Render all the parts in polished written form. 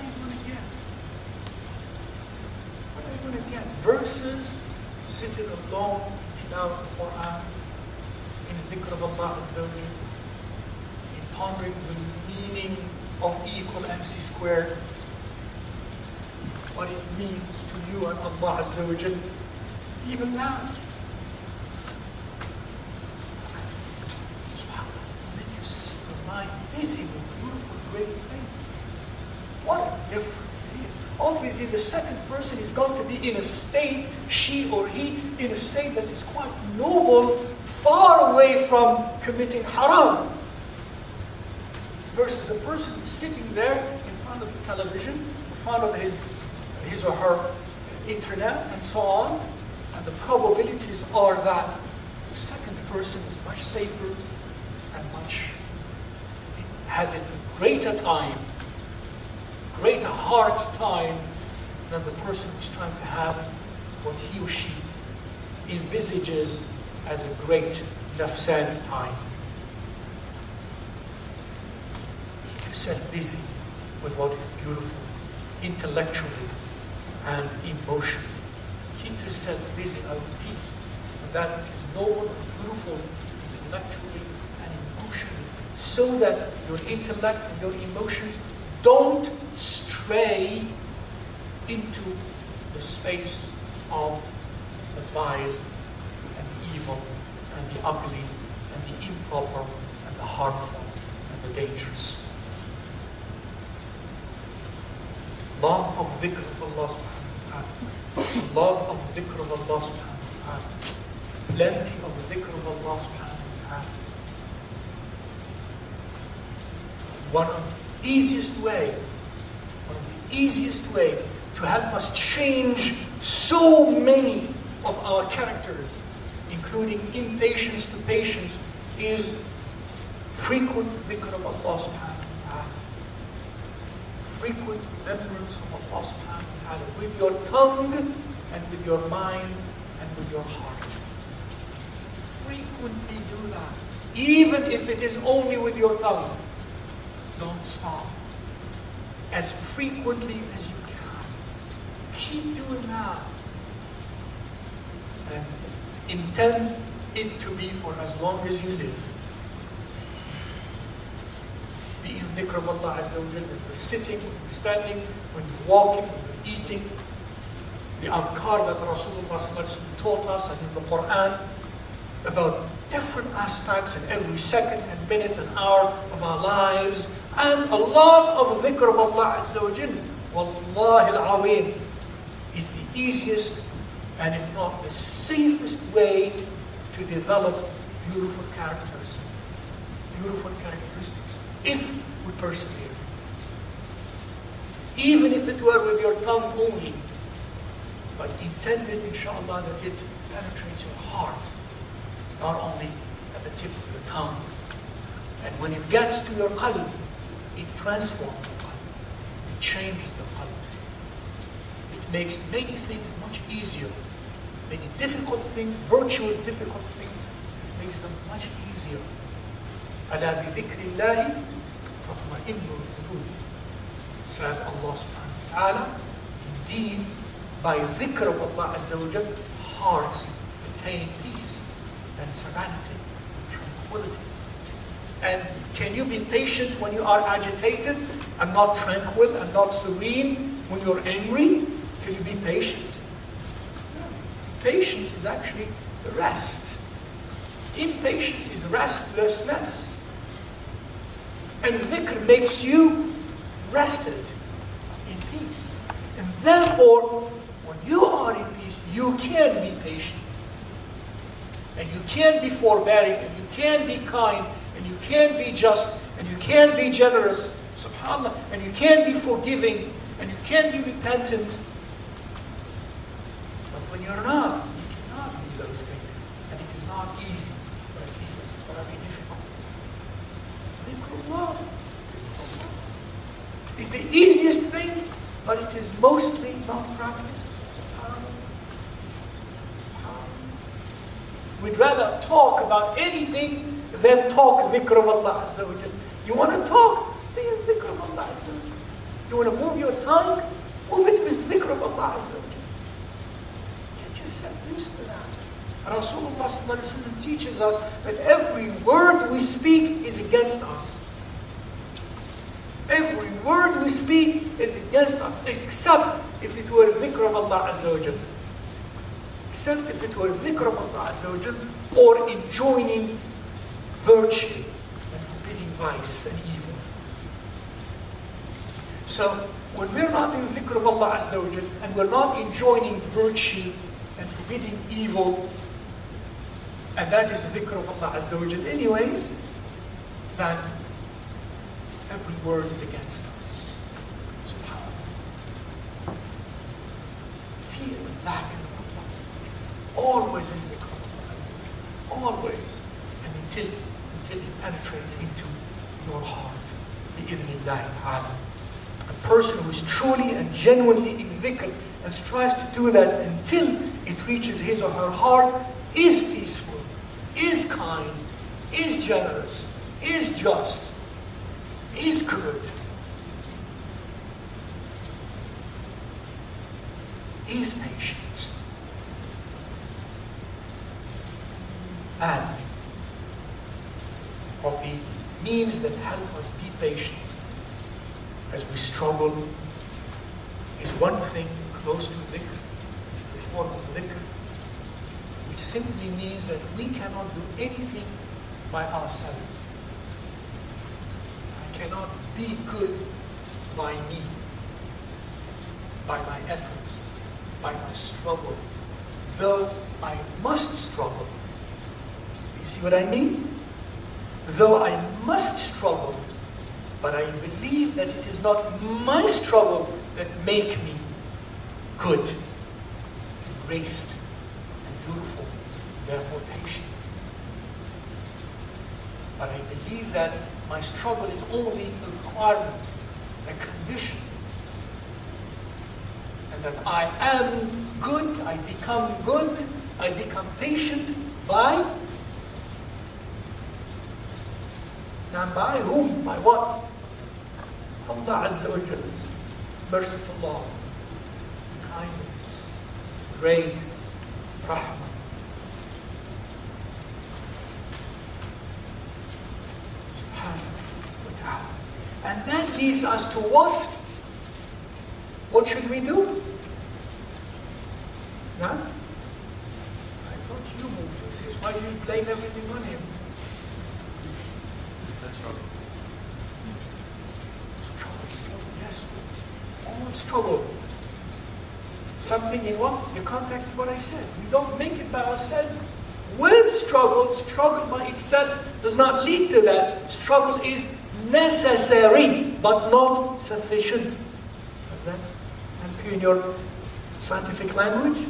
you going to get? What are you going to get? Verses sitting alone, tilawat of the Quran, in dhikr of Allah Azza wa Jalla, in pondering the meaning of E equal MC squared, what it means to you and Allah Azza wa Jalla. Even that. Mind busy with beautiful, great things. What a difference it is. Obviously, the second person is going to be in a state, she or he, in a state that is quite noble, far away from committing haram. Versus a person who's sitting there in front of the television, in front of his or her internet, and so on. And the probabilities are that the second person is much safer and much having a greater time, greater hard time than the person who's trying to have what he or she envisages as a great nafsani time. Keep yourself busy with what is beautiful, intellectually and emotionally. Keep yourself busy, I repeat, with that which is noble and beautiful, intellectually and emotionally, so that your intellect and your emotions don't stray into the space of the vile and the evil and the ugly and the improper and the harmful and the dangerous. Love of dhikr of Allah subhanahu wa ta'ala. Love of dhikr of Allah subhanahu wa ta'ala. Plenty of dhikr of Allah subhanahu wa ta'ala. One of the easiest way to help us change so many of our characters, including impatience to patience, is frequent dhikr of Allah subhanahu wa ta'ala. Frequent remembrance of Allah subhanahu wa ta'ala with your tongue and with your mind and with your heart. Frequently do that. Even if it is only with your tongue. Don't stop. As frequently as you can. Keep doing that. And intend it to be for as long as you live. Be in dhikr of Allah Azza wa Jalla, when you're sitting, when you're standing, when you're walking, when you're eating. The adhkar that Rasulullah taught us and in the Quran about different aspects in every second and minute and hour of our lives. And a lot of dhikr of Allah Azza wa Jalla, Wallahi al-Azim, is the easiest and if not the safest way to develop beautiful characters, beautiful characteristics, if we persevere. Even if it were with your tongue only, but intended, inshallah, that it penetrates your heart, not only at the tip of your tongue. And when it gets to your qalb, it transforms the qalb. It changes the qalb. It makes many things much easier. Many difficult things, virtuous difficult things, it makes them much easier. أَلَا بِذِكْرِ اللَّهِ تَطْمَئِنُّ الْقُلُوبُ, says Allah subhanahu wa ta'ala. Indeed, by dhikr of Allah Azza wa Jalla, hearts attain peace and serenity and tranquility. And can you be patient when you are agitated and not tranquil and not serene when you're angry? Can you be patient? No. Patience is actually the rest. Impatience is restlessness. And dhikr makes you rested in peace. And therefore, when you are in peace, you can be patient. And you can be forbearing, and you can be kind, and you can be just, and you can be generous, subhanAllah, and you can be forgiving, and you can be repentant. But when you're not, you cannot do those things. And it is not easy, but at least it's very difficult. Dhikrullah is the easiest thing, but it is mostly not practiced. We'd rather talk about anything than talk dhikr of Allah Azza wa Jalla. You want to talk? Be dhikr of Allah Azza wa Jalla. You want to move your tongue, move it with dhikr of Allah Azza wa Jalla. Get yourself used to that. And Rasulullah sallallahu alaihi wasallam teaches us that every word we speak is against us. Every word we speak is against us, except if it were dhikr of Allah Azza wa Jalla. Except if it were dhikr of Allah Azza wa Jalla, or enjoining virtue and forbidding vice and evil. So, when we're not in dhikr of Allah Azza wa Jalla, and we're not enjoining virtue and forbidding evil, and that is dhikr of Allah Azza wa Jalla anyways, then every word is against us. SubhanAllah. Feel that in Allah. Always in dhikr of Allah. Always. And until it penetrates into your heart. Bi-idhnillahi ta'ala. A person who is truly and genuinely in dhikr and strives to do that until it reaches his or her heart is peaceful, is kind, is generous, is just, is good, is patient. And of the means that help us be patient as we struggle is one thing close to dhikr, the form of dhikr, which simply means that we cannot do anything by ourselves. I cannot be good by me, by my efforts, by my struggle, though I must struggle. You see what I mean? Though I must struggle, but I believe that it is not my struggle that make me good, graced, and beautiful, therefore patient. But I believe that my struggle is only a requirement, a condition, and that I am good, I become patient by, and by whom? By what? Allah Azza wa Jalla's merciful law, kindness, grace, rahmah. Subhanahu wa ta'ala. And that leads us to what? What should we do? Huh? I thought you moved to this. Why do you blame everything on him? Struggle. Something in what? The context of what I said. We don't make it by ourselves. With struggle, struggle by itself does not lead to that. Struggle is necessary, but not sufficient. Is that clear in your scientific language?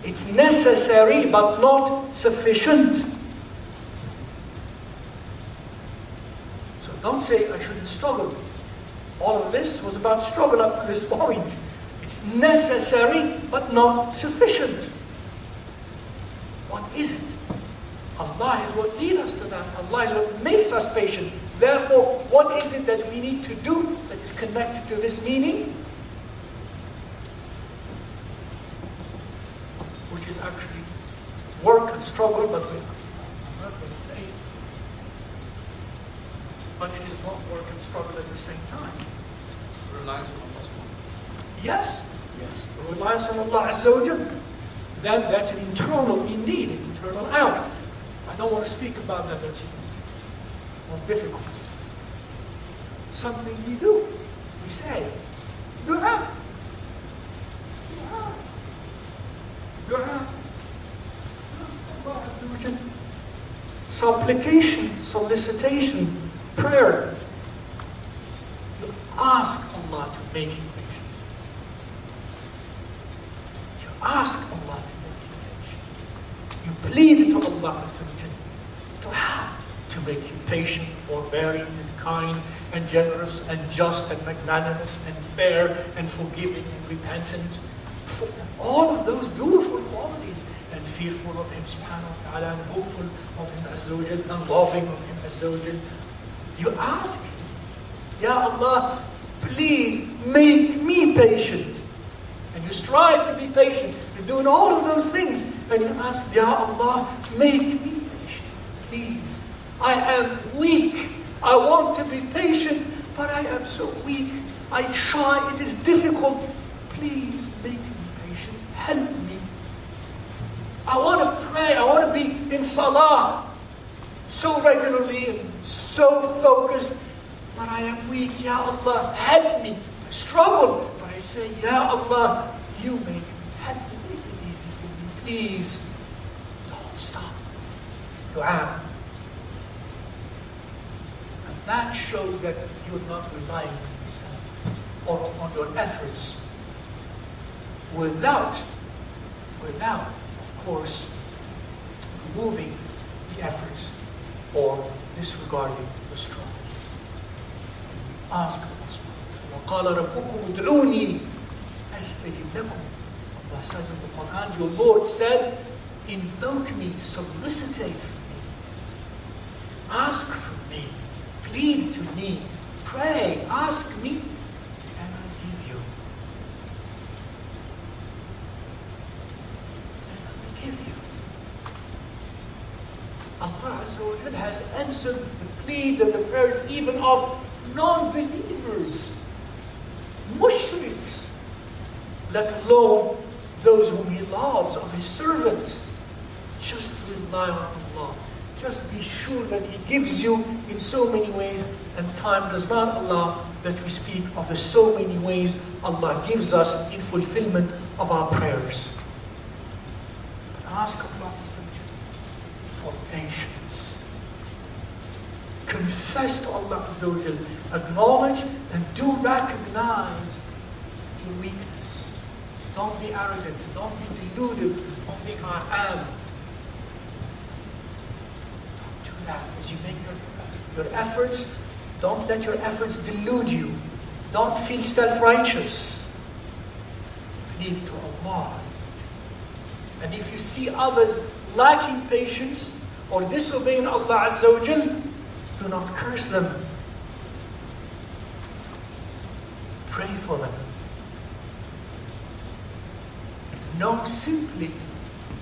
It's necessary, but not sufficient. So don't say I shouldn't struggle. All of this was about struggle up to this point. It's necessary, but not sufficient. What is it? Allah is what leads us to that. Allah is what makes us patient. Therefore, what is it that we need to do that is connected to this meaning? Which is actually work and struggle, but I'm not going to say it. But it is not work and struggle at the same time. Reliance on Allah. Yes. Reliance on Allah Azza wa Jalla. That's an internal indeed, an internal act. I don't want to speak about that, that's more difficult. Something we do. We say, dua. Supplication, solicitation, prayer. You ask Allah to make you patient. You ask Allah to make you patient. You plead to Allah to make you patient, forbearing, and kind, and generous, and just, and magnanimous, and fair, and forgiving, and repentant. All of those beautiful qualities, and fearful of Him subhanahu wa ta'ala, and hopeful of Him Azza wa Jal, and loving of Him Azza wa Jal. You ask Him, Ya Allah, please make me patient. And you strive to be patient. You're doing all of those things. And you ask, Ya Allah, make me patient, please. I am weak. I want to be patient, but I am so weak. I try, it is difficult. Please make me patient. Help me. I want to pray. I want to be in salah so regularly and so focused, but I am weak. Ya Allah, help me. I struggle, but I say, Ya Allah, you make me. Help me. Make it easy for me. Please, don't stop. Dua. And that shows that you're not relying on yourself or on your efforts without, of course, removing the efforts or disregarding the struggle. Ask Allah subhanahu wa ta'ala. وَقَالَ رَبُّكُمُ ادْعُونِي أَسْتَجِبْ لَكُمْ. Allah said in the Quran, your Lord said, invoke me, solicitate from me, ask from me, plead to me, pray, ask me, and I'll give you. And I will give you. Allah Azza wa Jal has answered the pleas and the prayers even of non-believers, mushriks, let alone those whom He loves, of His servants. Just rely on Allah. Just be sure that He gives you in so many ways, and time does not allow that we speak of the so many ways Allah gives us in fulfillment of our prayers. Ask Allah for patience. Confess to Allah, acknowledge and do recognize your weakness. Don't be arrogant. Don't be deluded. Don't think I am. Don't do that. As you make your efforts, don't let your efforts delude you. Don't feel self-righteous. Plead to Allah. And if you see others lacking patience or disobeying Allah Azza wa Jal, do not curse them. Pray for them. Know simply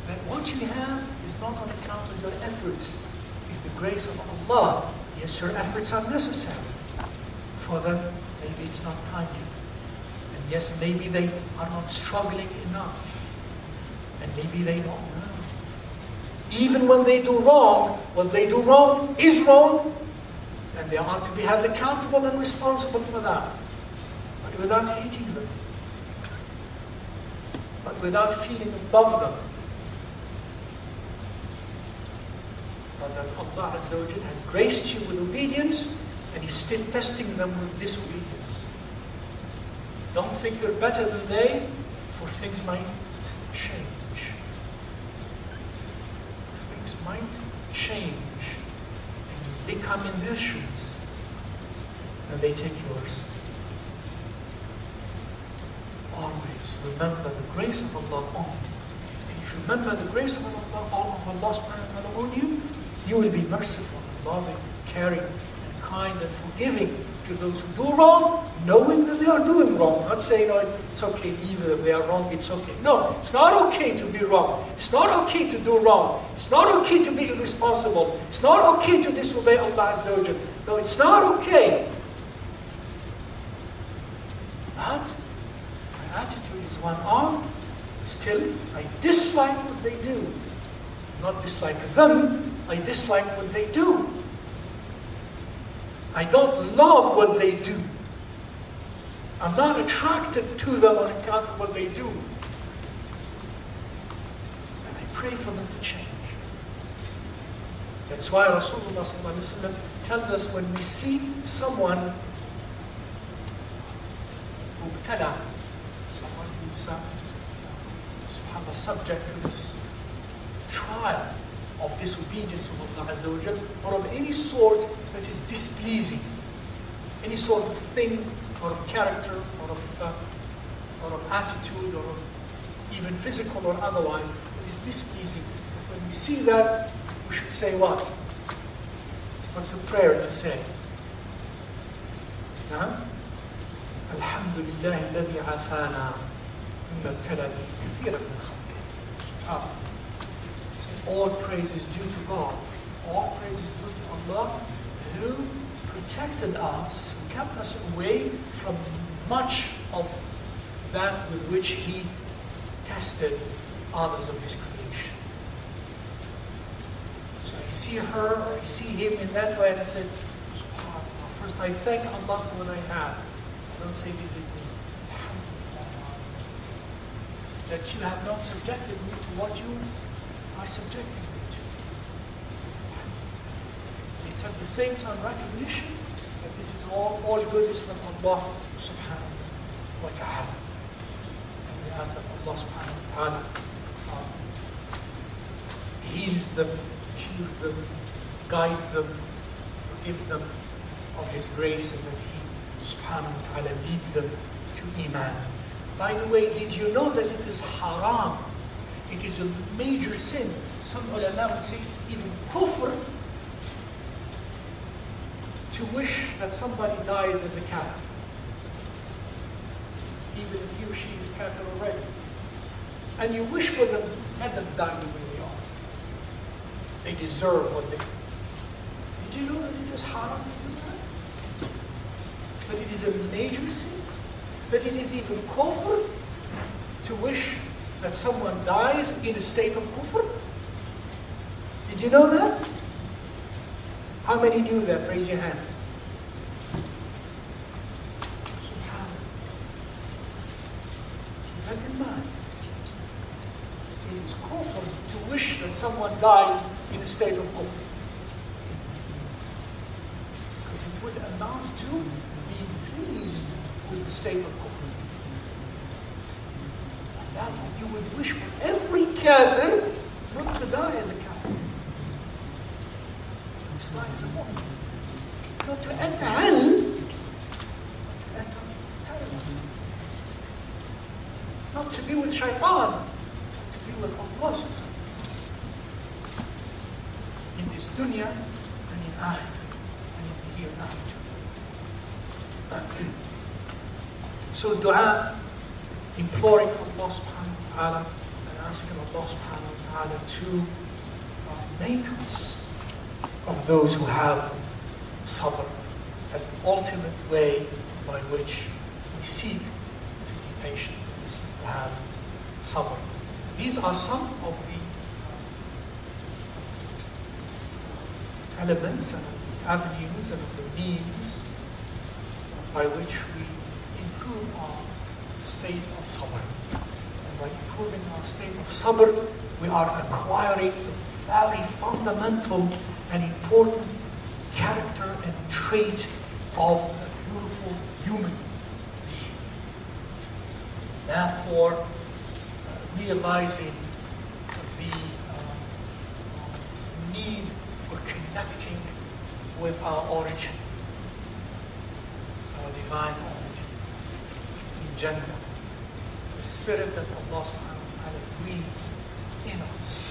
that what you have is not on account of your efforts. It's the grace of Allah. Yes, your efforts are necessary for them. Maybe it's not time yet. And yes, maybe they are not struggling enough. And maybe they don't know. Even when they do wrong, what they do wrong is wrong. And they are to be held accountable and responsible for that. But without hating them. But without feeling above them. But that Allah Azza wa Jal has graced you with obedience, and He's still testing them with disobedience. Don't think you're better than they, for things might change. Things might change. And you become in their shoes, and they take yours. Always remember the grace of Allah on you. And if you remember the grace of Allah subhanahu wa ta'ala on you, you will be merciful and loving, caring, and kind and forgiving to those who do wrong, knowing that they are doing wrong. Not saying, oh, it's okay, either they are wrong, it's okay. No, it's not okay to be wrong. It's not okay to do wrong. It's not okay to be irresponsible. It's not okay to disobey Allah Azza wa Jal. No, it's not okay. But my attitude is one on, still, I dislike what they do. Not dislike them, I dislike what they do. I don't love what they do. I'm not attracted to them on account of what they do. And I pray for them to change. That's why Rasulullah tells us when we see someone mubtala, someone who's subject to this trial of disobedience of Allah Azza wa Jal, or of any sort that is displeasing, any sort of thing, or of character, or of attitude, or of even physical or otherwise, that is displeasing. When we see that, we should say what? What's the prayer to say? Huh? الحمد لله الذي عافانا مما ابتلى به كثيرا من خلقه. All praise is due to God. All praise is due to Allah, who protected us, who kept us away from much of that with which He tested others of His creation. So I see her, or I see him in that way, and I said, SubhanAllah, first I thank Allah for what I have. I don't say this is me. Alhamdulillah. That you have not subjected me to what you are subjecting me to. It's at the same time recognition that this is all good is from Allah subhanahu wa ta'ala. And we ask that Allah subhanahu wa ta'ala heals them, cures them, guides them, forgives them of His grace, and that He subhanahu wa ta'ala lead them to Iman. By the way, did you know that it is haram? It is a major sin. Some ulama would say it's even kufr to wish that somebody dies as a kafir, even if he or she is a kafir already. And you wish for them, let them die the way they are. They deserve what they do. Did you know that it is haram to do that? But it is a major sin. That it is even kufr to wish that someone dies in a state of kufr. Did you know that? How many knew that? Raise your hand. SubhanAllah. Keep that in mind. It is kufr to wish that someone dies in a state of kufr. Because it would amount to being pleased with the state of kufr. And therefore you would wish for every kafir not to die as a kafir. Die as a mu'min. Not to أفعل, not to be with shaitan, to be with Allah in this dunya and in akhirah and in the hereafter. So dua, imploring Allah subhanahu wa ta'ala and asking Allah subhanahu wa ta'ala to make us of those who have sabr as the ultimate way by which we seek to be patient, we seek to have sabr. These are some of the elements and the avenues and the means by which we improve our state of sabr. And by improving our state of sabr, we are acquiring a very fundamental an important character and trait of a beautiful human being. Therefore, realizing the need for connecting with our origin, our divine origin, in Jannah, the spirit that Allah subhanahu wa ta'ala breathed in us.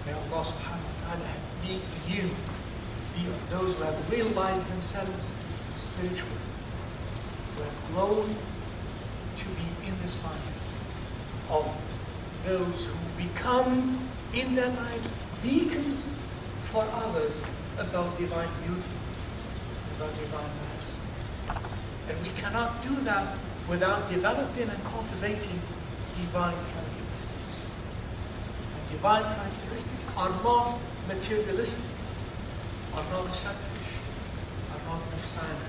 May Allah subhanahu wa ta'ala make you be of those who have realized themselves spiritually, who have grown to be in this life, of those who become in their life beacons for others about divine beauty, about divine majesty. And we cannot do that without developing and cultivating divine characteristics. Divine characteristics are not materialistic, are not selfish, are not nafsani.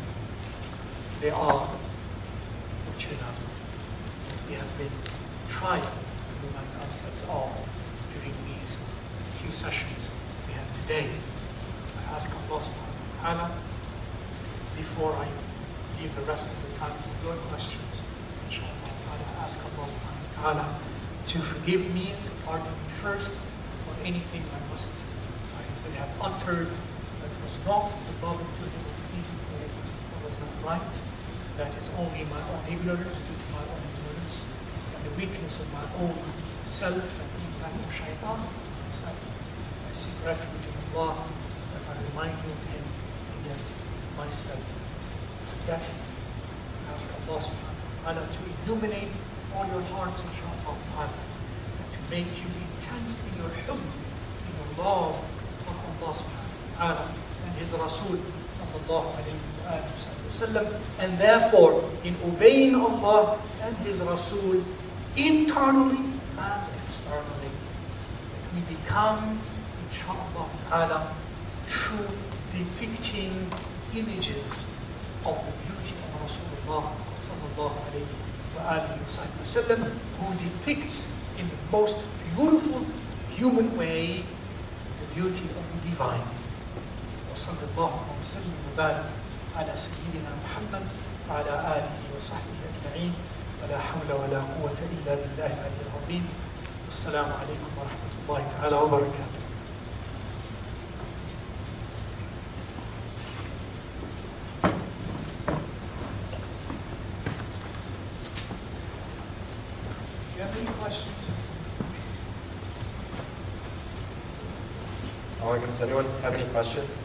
They are fortunate. We have been trying to remind ourselves of during these few sessions we have today. I ask Allah subhanahu wa ta'ala, before I leave the rest of the time for your questions, inshallah, I ask Allah subhanahu wa ta'ala to forgive me and to pardon me first for anything I could have uttered that was not above and to him of easy way, that was not right. That is only my own ignorance, due to my own ignorance, and the weakness of my own self and the impact of shaitan myself. I seek refuge in Allah that I remind you of him against myself. get it. Ask Allah subhanahu wa ta'ala to illuminate all your hearts, inshallah, and to make you intense in your hubb, in your love for Allah subhanahu wa ta'ala and His Rasul sallallahu alayhi wa sallam. And therefore, in obeying Allah and His Rasul internally and externally, we become, inshallah ta'ala, true depicting images of the beauty of Rasulullah sallallahu alayhi wa sallam, who depicts in the most beautiful human way the beauty of the divine. وصلى الله وسلم وبارك على سيدنا محمد وعلى آله وصحبه أجمعين ولا حول ولا قوة إلا بالله العلي العظيم. السلام عليكم ورحمة الله تعالى وبركاته. Do you have any questions? Does anyone have any questions?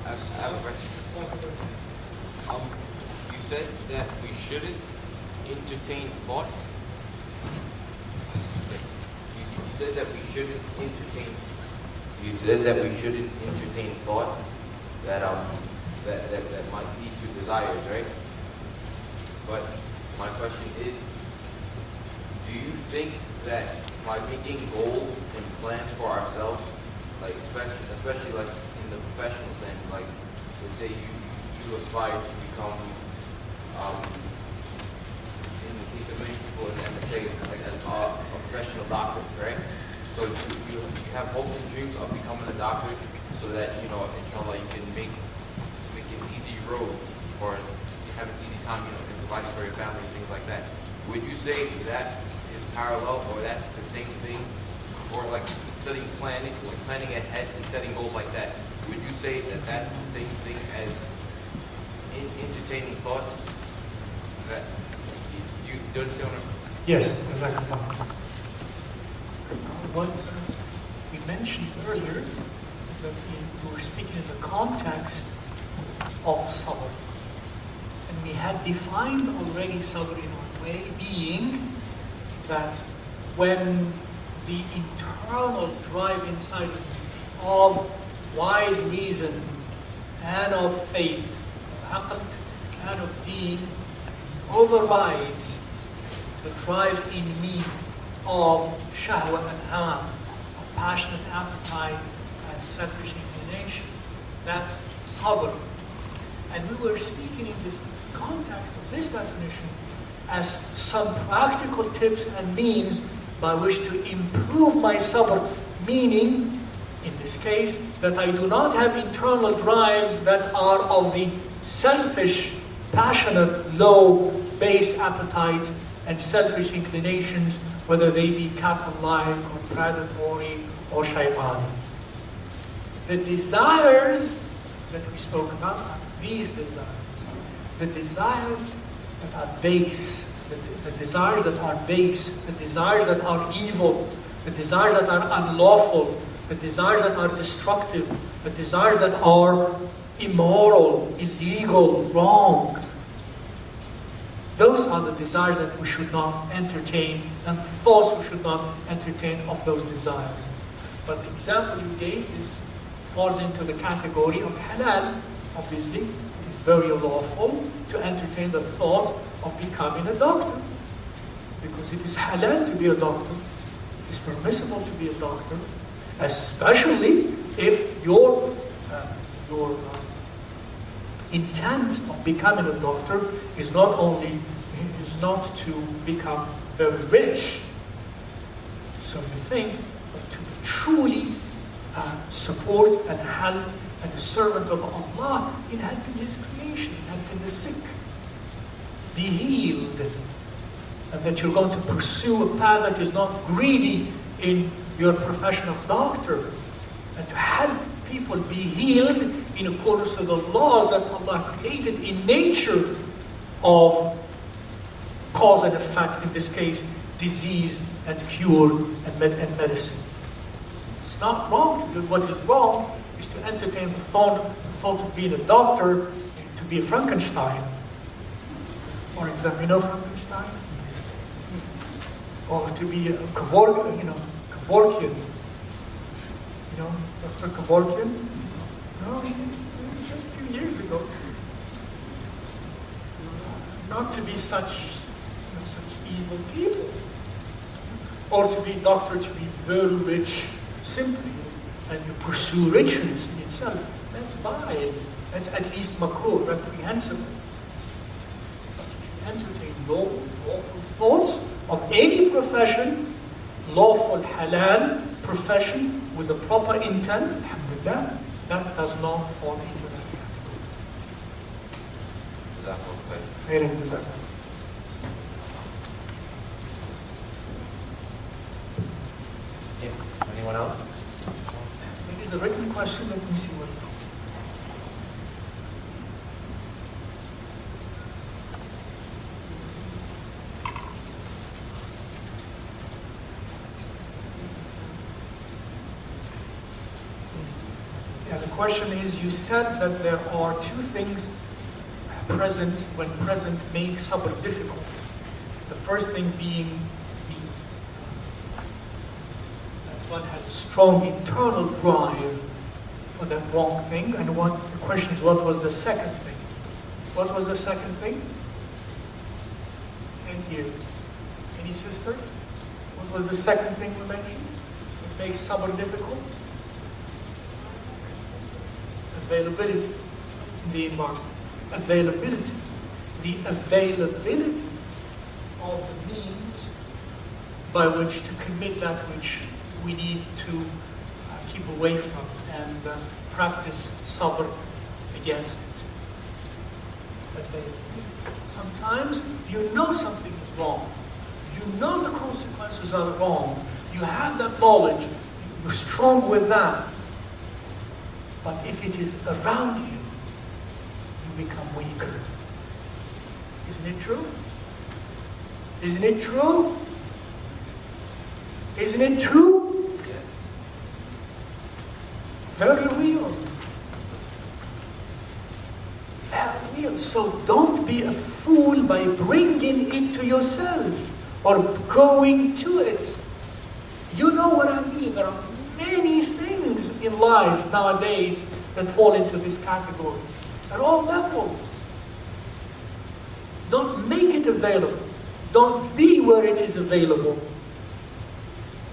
I have a question. You said that we shouldn't entertain thoughts. You said that we shouldn't entertain. You said that we shouldn't entertain thoughts that might lead to desires, right? But my question is, do you think that by making goals and plans for ourselves, like especially like in the professional sense, like let's say you aspire to become, in the case of many people in the MSA, like a professional doctor, right? So you have hopes and dreams of becoming a doctor, so that inshallah you can make an easy road, or you have an easy time, and provide for your family and things like that. Would you say that is parallel, or that's the same thing, or like planning ahead and setting goals like that? Would you say that that's the same thing as entertaining thoughts? That you don't understand what I'm... Yes, exactly. What we mentioned earlier is that we were speaking in the context of sabr. And we had defined already sabr in one way, being that when the internal drive inside of wise reason and of faith, and of being, overrides the drive in me of shahwa and hawa, of passionate appetite and selfish inclination. That's sabr. And we were speaking in this context of this definition as some practical tips and means by which to improve my sabr, meaning, in this case, that I do not have internal drives that are of the selfish, passionate, low, base appetites and selfish inclinations, whether they be cattle-like or predatory or shaitani. The desires that we spoke about are these desires. The desires that are base, the desires that are base, the desires that are evil, the desires that are unlawful, the desires that are destructive, the desires that are immoral, illegal, wrong. Those are the desires that we should not entertain, and thoughts we should not entertain of those desires. But the example you gave falls into the category of halal. Obviously, it is very lawful to entertain the thought of becoming a doctor, because it is halal to be a doctor. It is permissible to be a doctor, especially if your intent of becoming a doctor is not to become very rich, so you think, but to truly support and help and the servant of Allah in helping His creation, in helping the sick be healed, and that you're going to pursue a path that is not greedy in your profession of doctor, and to help people be healed in accordance to the laws that Allah created in nature of cause and effect, in this case, disease and cure and medicine. It's not wrong to do. What is wrong is to entertain the thought of being a doctor, to be a Frankenstein. For example, you know Frankenstein? Or to be a Kevorkian. You know, Dr. Kevorkian? No, just a few years ago. Not to be such evil people. Or to be doctor, to be very rich simply, and you pursue richness in itself. That's fine. That's at least makruh, reprehensible. Entertain lawful thoughts of any profession, lawful halal profession with the proper intent, alhamdulillah, that does not fall into that category. Anyone else? It is a written question, let me see what it is. The question is, you said that there are two things present, when present, make sabr difficult. The first thing being that one has a strong internal drive for that wrong thing, and the question is, what was the second thing? What was the second thing? Can't hear. Any sister? What was the second thing we mentioned? It makes sabr difficult? Availability in the environment. Availability. The availability of the means by which to commit that which we need to keep away from and practice sabr against it. Availability. Sometimes you know something is wrong. You know the consequences are wrong. You have that knowledge. You're strong with that. But if it is around you, you become weaker. Isn't it true? Isn't it true? Isn't it true? Yes. Very real. Very real. So don't be a fool by bringing it to yourself or going to it. You know what I mean. There are many things in life nowadays that fall into this category at all levels. Don't make it available. Don't be where it is available.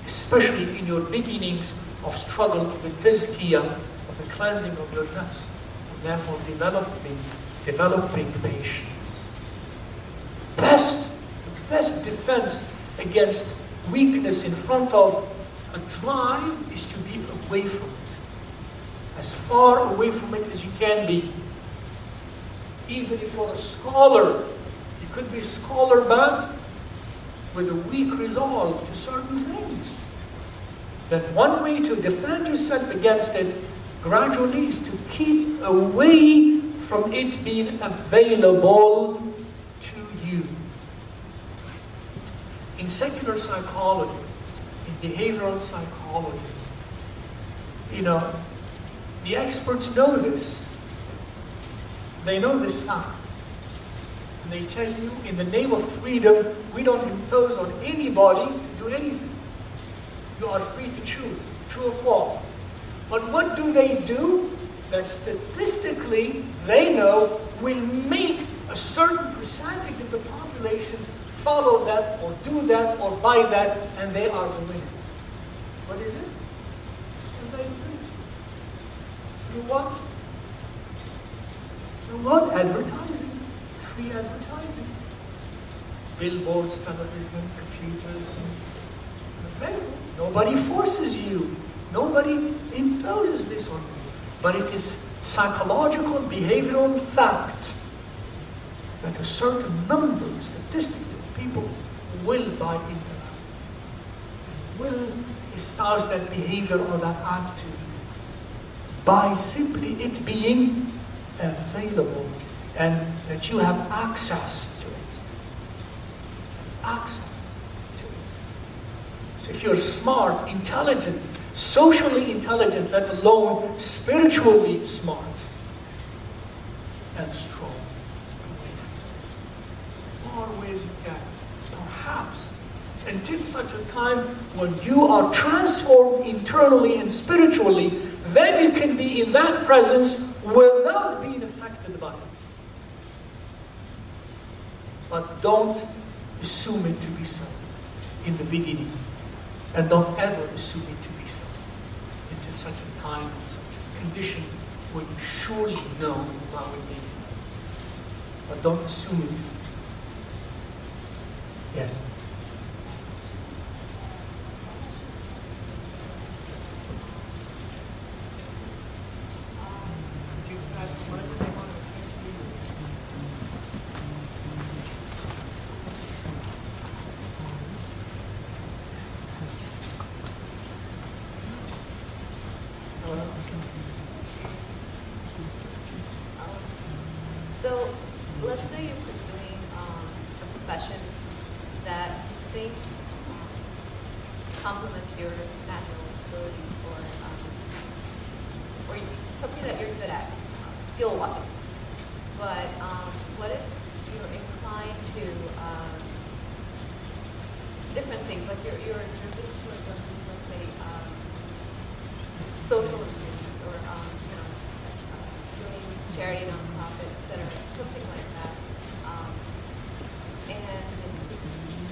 Especially in your beginnings of struggle with tazkiyah, of the cleansing of your nafs, and therefore developing patience. The best defense against weakness in front of a drive is to be away from it. As far away from it as you can be. Even if you're a scholar, you could be a scholar but with a weak resolve to certain things. Then one way to defend yourself against it gradually is to keep away from it being available to you. In secular psychology, in behavioral psychology, the experts know this. They know this fact. And they tell you, in the name of freedom, we don't impose on anybody to do anything. You are free to choose, true or false. But what do? That statistically, they know, will make a certain percentage of the population follow that, or do that, or buy that, and they are the winners. What is it? Through what? Through what? Advertising. Free advertising. Billboards, television, computers. Nobody forces you. Nobody imposes this on you. But it is psychological, behavioral fact that a certain number, statistically, of people will buy into that. Will espouse that behavior or that attitude by simply it being available and that you have access to it. access to it. So if you're smart, intelligent, socially intelligent, let alone spiritually smart and strong, there are ways you can, perhaps, until such a time when you are transformed internally and spiritually, then you can be in that presence without being affected by it. But don't assume it to be so in the beginning. And don't ever assume it to be so until such a time and such a condition when you surely know how it is. But don't assume it to be so. Yes? So, let's say you're pursuing a profession that you think complements your natural abilities or something that you're good at, skill-wise. But what if you're inclined to different things, like you're leaning towards something, let's say, social experience or doing charity, nonprofit, etc., something like that.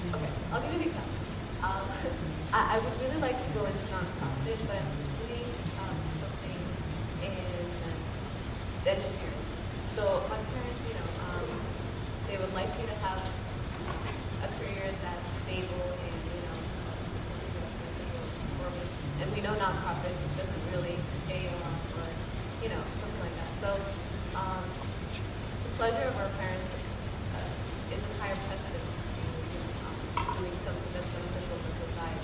Okay, I'll give you an example. I would really like to go into nonprofit, but I'm pursuing something in engineering. So my parents, they would like me to have a career that's stable and, something that's going to for me. And we know nonprofit doesn't really pay a lot or, something like that. So the pleasure of our parents is a higher precedence to doing something that's beneficial for society.